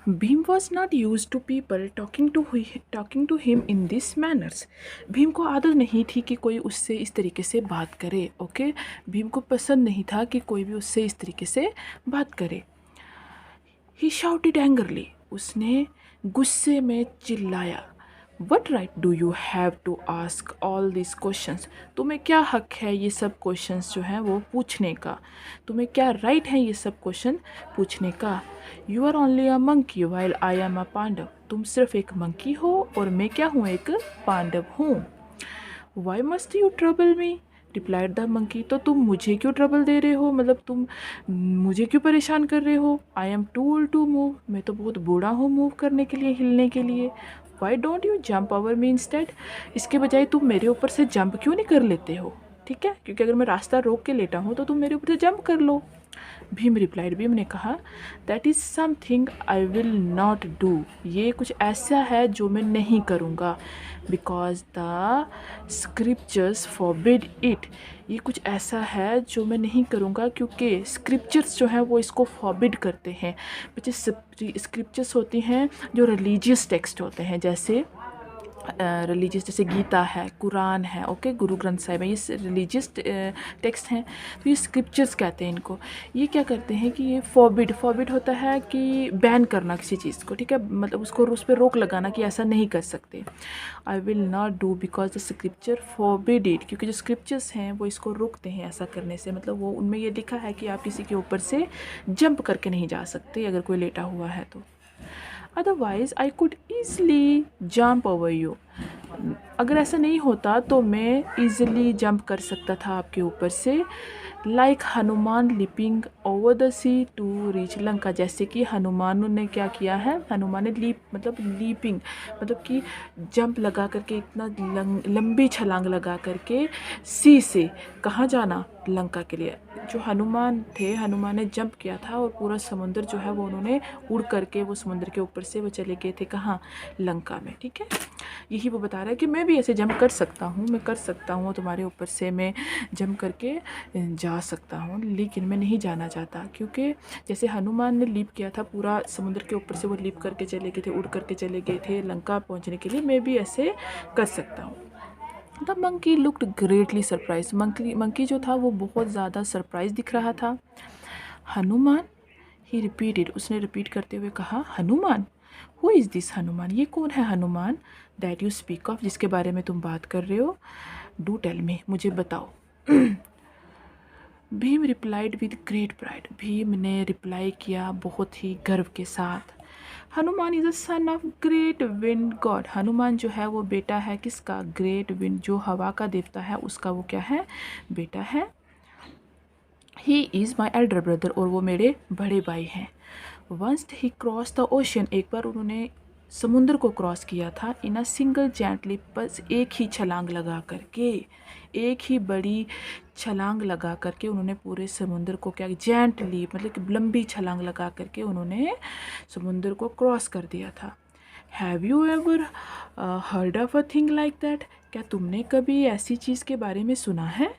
Bhim was not use to people talking to him in this manners. Bhim को आदत नहीं थी कि कोई उससे इस तरीके से बात करे। ओके, भीम को पसंद नहीं था कि कोई भी उससे इस तरीके से बात करे। ही शाउटेड एंग्रली, उसने गुस्से में चिल्लाया। What right do you have to ask all this questions, तुम्हें क्या हक है ये सब क्वेश्चंस जो हैं वो पूछने का, तुम्हें क्या राइट है ये सब क्वेश्चन पूछने का। You are only a monkey while I am a Pandava, तुम सिर्फ एक मंकी हो और मैं क्या हूँ, एक पांडव हूँ। Why must you trouble me, replied the monkey, तो तुम मुझे क्यों ट्रबल दे रहे हो, मतलब तुम मुझे क्यों परेशान कर रहे हो। I am too old to move, मैं तो बहुत बूढ़ा हूँ मूव करने के लिए, हिलने के लिए। Why don't you jump over me instead, इसके बजाय तुम मेरे ऊपर से जंप क्यों नहीं कर लेते हो। ठीक है, क्योंकि अगर मैं रास्ता रोक के लेटा हूँ तो तुम मेरे ऊपर से जंप कर लो। भीम रिप्लाइड, भीम ने कहा, that is something I will not do, ये कुछ ऐसा है जो मैं नहीं करूँगा। Because the scriptures forbid it, ये कुछ ऐसा है जो मैं नहीं करूँगा क्योंकि स्क्रिप्चर्स जो हैं वो इसको फॉरबिड करते हैं। बच्चे, स्क्रिप्चर्स होती हैं जो रिलीजियस टेक्स्ट होते हैं, जैसे रिलीजियस, जैसे गीता है, कुरान है, ओके, गुरु ग्रंथ साहिब है, ये रिलीजियस टेक्स्ट हैं। तो ये स्क्रिप्चर्स कहते हैं इनको। ये क्या करते हैं कि ये फॉरबिड होता है कि बैन करना किसी चीज़ को, ठीक है, मतलब उसको उस पर रोक लगाना कि ऐसा नहीं कर सकते। I will not do because the scripture forbid it, क्योंकि जो स्क्रिप्चर्स हैं वो इसको रोकते हैं ऐसा करने से, मतलब वो उनमें ये लिखा है कि आप किसी के ऊपर से जंप करके नहीं जा सकते अगर कोई लेटा हुआ है तो। Otherwise I could easily jump over you, अगर ऐसा नहीं होता तो मैं ईज़िली जंप कर सकता था आपके ऊपर से। Like Hanuman leaping over the sea to reach Lanka, जैसे कि हनुमान ने क्या किया है, हनुमान ने लीपिंग मतलब कि जंप लगा करके, इतना लंबी छलांग लगा करके सी से कहाँ जाना, लंका के लिए। जो हनुमान थे, हनुमान ने जंप किया था और पूरा समुद्र जो है वो उन्होंने उड़ करके वो समुद्र के ऊपर से वो चले गए थे कहाँ, लंका में। ठीक है, यही वो बता रहा है कि मैं भी ऐसे जंप कर सकता हूँ, मैं कर सकता हूँ, तुम्हारे ऊपर से मैं जंप करके जा सकता हूँ, लेकिन मैं नहीं जाना चाहता क्योंकि जैसे हनुमान ने लीप किया था, पूरा समुद्र के ऊपर से वो लीप करके चले गए थे, उड़ करके चले गए थे लंका पहुँचने के लिए, मैं भी ऐसे कर सकता हूँ। The monkey looked greatly surprise, monkey जो था वो बहुत ज़्यादा सरप्राइज दिख रहा था। हनुमान, ही रिपीटेड, उसने रिपीट करते हुए कहा, Hanuman, who is this Hanuman, ये कौन है Hanuman, that you speak of, जिसके बारे में तुम बात कर रहे हो, डू टेल मी, मुझे बताओ। Bhim replied with great pride, Bhim ने रिप्लाई किया बहुत ही गर्व के साथ। Hanuman is a son of great wind God, Hanuman जो है वो बेटा है किसका, ग्रेट विंड, जो हवा का देवता है उसका वो क्या है, बेटा है। He is my elder brother, और वो मेरे बड़े भाई हैं। Once he cross the ocean, एक बार उन्होंने समुद्र को क्रॉस किया था, in a single giant leap, बस एक ही छलांग लगा करके, एक ही बड़ी छलांग लगा करके उन्होंने पूरे समुद्र को क्या, जेंट लीप मतलब कि लंबी छलांग लगा करके उन्होंने समुद्र को क्रॉस कर दिया था। Have you ever heard of a thing like that, क्या तुमने कभी ऐसी चीज़ के बारे में सुना है।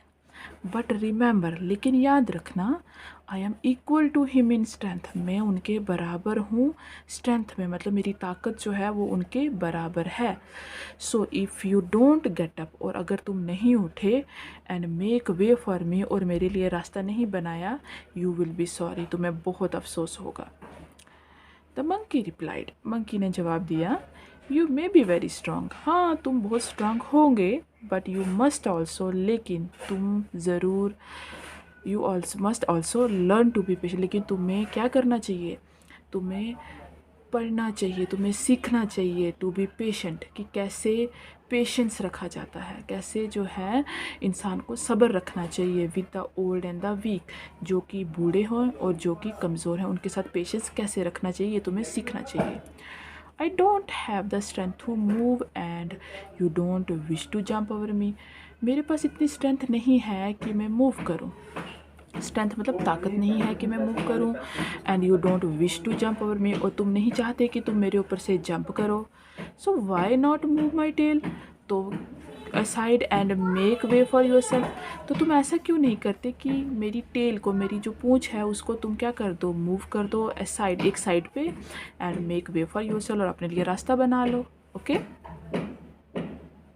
बट रिमेंबर, लेकिन याद रखना, I am equal to him in strength, मैं उनके बराबर हूँ स्ट्रेंथ में, मतलब मेरी ताकत जो है वो उनके बराबर है। So if you don't get up, और अगर तुम नहीं उठे, and make way for me, और मेरे लिए रास्ता नहीं बनाया, यू विल बी सॉरी, तुम्हें बहुत अफसोस होगा। द मंकी रिप्लाइड, मंकी ने जवाब दिया, you may be very strong, हाँ तुम बहुत स्ट्रांग होंगे, बट यू मस्ट ऑल्सो, लेकिन तुम ज़रूर, you also must also learn to be patient, लेकिन तुम्हें क्या करना चाहिए, तुम्हें पढ़ना चाहिए, तुम्हें सीखना चाहिए टू बी पेशेंट, कि कैसे पेशेंस रखा जाता है, कैसे जो है इंसान को सब्र रखना चाहिए with the old and the weak, जो कि बूढ़े हों और जो कि कमज़ोर हैं उनके साथ पेशेंस कैसे रखना चाहिए, ये तुम्हें सीखना चाहिए। I don't have the strength to move and you don't wish to jump over me, मेरे पास इतनी स्ट्रेंथ नहीं है कि मैं मूव करूं, स्ट्रेंथ मतलब ताकत नहीं है कि मैं मूव करूं, and you don't wish to jump over me, और तुम नहीं चाहते कि तुम मेरे ऊपर से जंप करो। So why not move my tail, तो aside and make way for yourself. तो तुम ऐसा क्यों नहीं करते कि मेरी टेल को, मेरी जो पूंछ है उसको तुम क्या कर दो, मूव कर दो असाइड, एक साइड पे, and make way for yourself, और अपने लिए रास्ता बना लो। ओके